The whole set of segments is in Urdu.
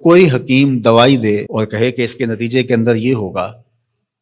کوئی حکیم دوائی دے اور کہے کہ اس کے نتیجے کے اندر یہ ہوگا،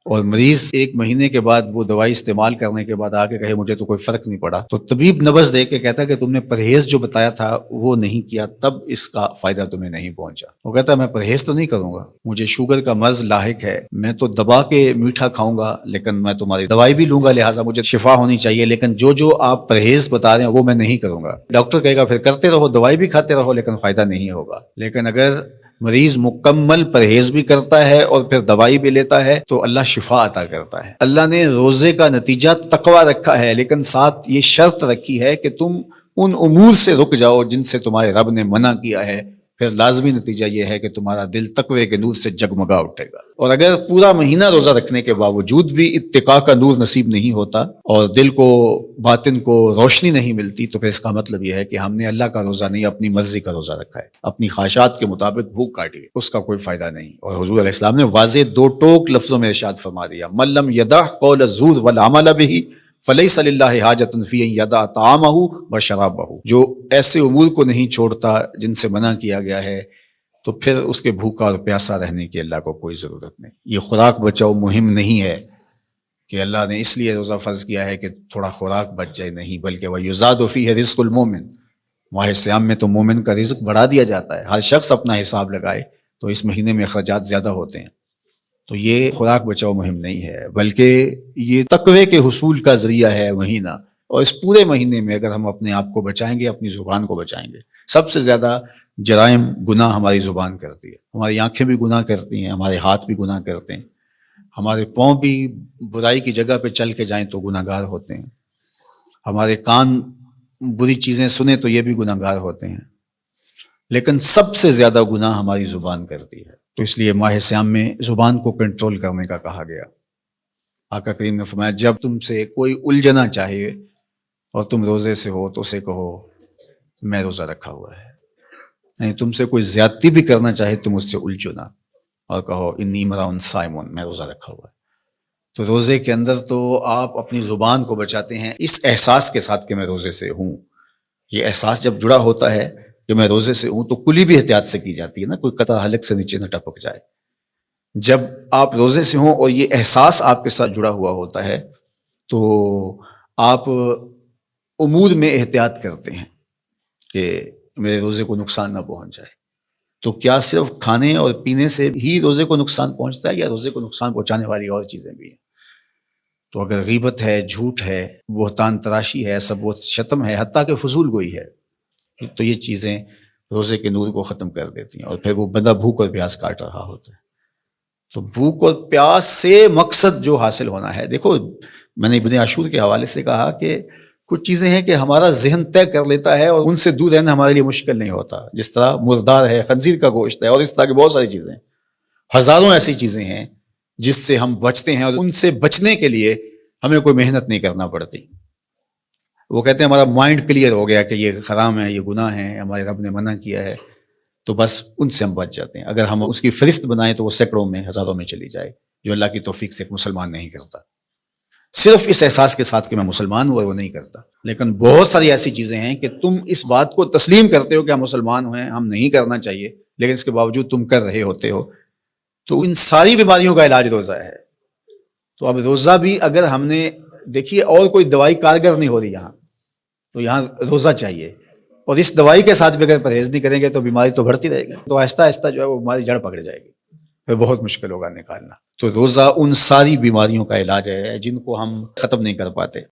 اور مریض 1 مہینے کے بعد وہ دوائی استعمال کرنے کے بعد آ کے کہے مجھے تو کوئی فرق نہیں پڑا، تو طبیب نبض دے کے کہتا کہ تم نے پرہیز جو بتایا تھا وہ نہیں کیا، تب اس کا فائدہ تمہیں نہیں پہنچا۔ وہ کہتا ہے میں پرہیز تو نہیں کروں گا، مجھے شوگر کا مرض لاحق ہے، میں تو دبا کے میٹھا کھاؤں گا، لیکن میں تمہاری دوائی بھی لوں گا، لہٰذا مجھے شفا ہونی چاہیے، لیکن جو آپ پرہیز بتا رہے ہیں وہ میں نہیں کروں گا۔ ڈاکٹر کہے گا پھر کرتے رہو، دوائی بھی کھاتے رہو، لیکن فائدہ نہیں ہوگا۔ لیکن اگر مریض مکمل پرہیز بھی کرتا ہے اور پھر دوائی بھی لیتا ہے تو اللہ شفا عطا کرتا ہے۔ اللہ نے روزے کا نتیجہ تقویٰ رکھا ہے، لیکن ساتھ یہ شرط رکھی ہے کہ تم ان امور سے رک جاؤ جن سے تمہارے رب نے منع کیا ہے، پھر لازمی نتیجہ یہ ہے کہ تمہارا دل تقوی کے نور سے جگمگا اٹھے گا۔ اور اگر پورا مہینہ روزہ رکھنے کے باوجود بھی اتقاء کا نور نصیب نہیں ہوتا اور دل کو باطن کو روشنی نہیں ملتی، تو پھر اس کا مطلب یہ ہے کہ ہم نے اللہ کا روزہ نہیں اپنی مرضی کا روزہ رکھا ہے، اپنی خواہشات کے مطابق بھوک کاٹی ہے، اس کا کوئی فائدہ نہیں۔ اور حضور علیہ السلام نے واضح 2 ٹوک لفظوں میں ارشاد فرما دیا، من لم یدع قول الزور والعمل به فلیس للہ حاجۃ فی ان یدع طعامہ وشرابہ، جو ایسے امور کو نہیں چھوڑتا جن سے منع کیا گیا ہے تو پھر اس کے بھوکا اور پیاسا رہنے کی اللہ کو کوئی ضرورت نہیں۔ یہ خوراک بچاؤ مہم نہیں ہے کہ اللہ نے اس لیے روزہ فرض کیا ہے کہ تھوڑا خوراک بچ جائے، نہیں، بلکہ وَيُزَادُ فِيهِ رِزْقُ الْمُؤْمِنِ، ماہ صیام میں تو مومن کا رزق بڑھا دیا جاتا ہے، ہر شخص اپنا حساب لگائے تو اس مہینے میں اخراجات زیادہ ہوتے ہیں۔ تو یہ خوراک بچاؤ مہم نہیں ہے، بلکہ یہ تقوی کے حصول کا ذریعہ ہے مہینہ۔ اور اس پورے مہینے میں اگر ہم اپنے آپ کو بچائیں گے، اپنی زبان کو بچائیں گے، سب سے زیادہ جرائم گناہ ہماری زبان کرتی ہے، ہماری آنکھیں بھی گناہ کرتی ہیں، ہمارے ہاتھ بھی گناہ کرتے ہیں، ہمارے پاؤں بھی برائی کی جگہ پہ چل کے جائیں تو گناہ گار ہوتے ہیں، ہمارے کان بری چیزیں سنیں تو یہ بھی گناہ گار ہوتے ہیں، لیکن سب سے زیادہ گناہ ہماری زبان کرتی ہے۔ تو اس لیے ماہ صیام میں زبان کو کنٹرول کرنے کا کہا گیا۔ آقا کریم نے فرمایا جب تم سے کوئی الجھنا چاہے اور تم روزے سے ہو تو اسے کہو میں روزہ رکھا ہوا ہے، نہیں تم سے کوئی زیادتی بھی کرنا چاہے تم اس سے الجھو نہ اور کہو انی امرؤ صائم، میں روزہ رکھا ہوا ہے۔ تو روزے کے اندر تو آپ اپنی زبان کو بچاتے ہیں اس احساس کے ساتھ کہ میں روزے سے ہوں۔ یہ احساس جب جڑا ہوتا ہے کہ میں روزے سے ہوں تو کلی بھی احتیاط سے کی جاتی ہے نا، کوئی قطع حلق سے نیچے نہ ٹپک جائے۔ جب آپ روزے سے ہوں اور یہ احساس آپ کے ساتھ جڑا ہوا ہوتا ہے تو آپ امور میں احتیاط کرتے ہیں کہ میرے روزے کو نقصان نہ پہنچ جائے۔ تو کیا صرف کھانے اور پینے سے ہی روزے کو نقصان پہنچتا ہے یا روزے کو نقصان پہنچانے والی اور چیزیں بھی ہیں؟ تو اگر غیبت ہے، جھوٹ ہے، بہتان تراشی ہے، سب و شتم ہے، حتیٰ کہ فضول گوئی ہے، تو یہ چیزیں روزے کے نور کو ختم کر دیتی ہیں اور پھر وہ بندہ بھوک اور پیاس کاٹ رہا ہوتا ہے۔ تو بھوک اور پیاس سے مقصد جو حاصل ہونا ہے، دیکھو میں نے ابن عاشور کے حوالے سے کہا کہ کچھ چیزیں ہیں کہ ہمارا ذہن طے کر لیتا ہے اور ان سے دور رہنا ہمارے لیے مشکل نہیں ہوتا، جس طرح مردار ہے، خنزیر کا گوشت ہے، اور اس طرح کی بہت ساری چیزیں، ہزاروں ایسی چیزیں ہیں جس سے ہم بچتے ہیں اور ان سے بچنے کے لیے ہمیں کوئی محنت نہیں کرنا پڑتی۔ وہ کہتے ہیں ہمارا مائنڈ کلیئر ہو گیا کہ یہ حرام ہے، یہ گناہ ہے، ہمارے رب نے منع کیا ہے، تو بس ان سے ہم بچ جاتے ہیں۔ اگر ہم اس کی فہرست بنائیں تو وہ سینکڑوں میں، ہزاروں میں چلی جائے، جو اللہ کی توفیق سے ایک مسلمان نہیں کرتا، صرف اس احساس کے ساتھ کہ میں مسلمان ہوں اور وہ نہیں کرتا۔ لیکن بہت ساری ایسی چیزیں ہیں کہ تم اس بات کو تسلیم کرتے ہو کہ ہم مسلمان ہیں، ہم نہیں کرنا چاہیے، لیکن اس کے باوجود تم کر رہے ہوتے ہو، تو ان ساری بیماریوں کا علاج روزہ ہے۔ تو اب روزہ بھی اگر ہم نے دیکھیے اور کوئی دوائی کارگر نہیں ہو رہی یہاں، تو یہاں روزہ چاہیے، اور اس دوائی کے ساتھ بھی اگر پرہیز نہیں کریں گے تو بیماری تو بڑھتی رہے گی، تو آہستہ آہستہ جو ہے وہ بیماری جڑ پکڑ جائے گی، پھر بہت مشکل ہوگا نکالنا۔ تو روزہ ان ساری بیماریوں کا علاج ہے جن کو ہم ختم نہیں کر پاتے۔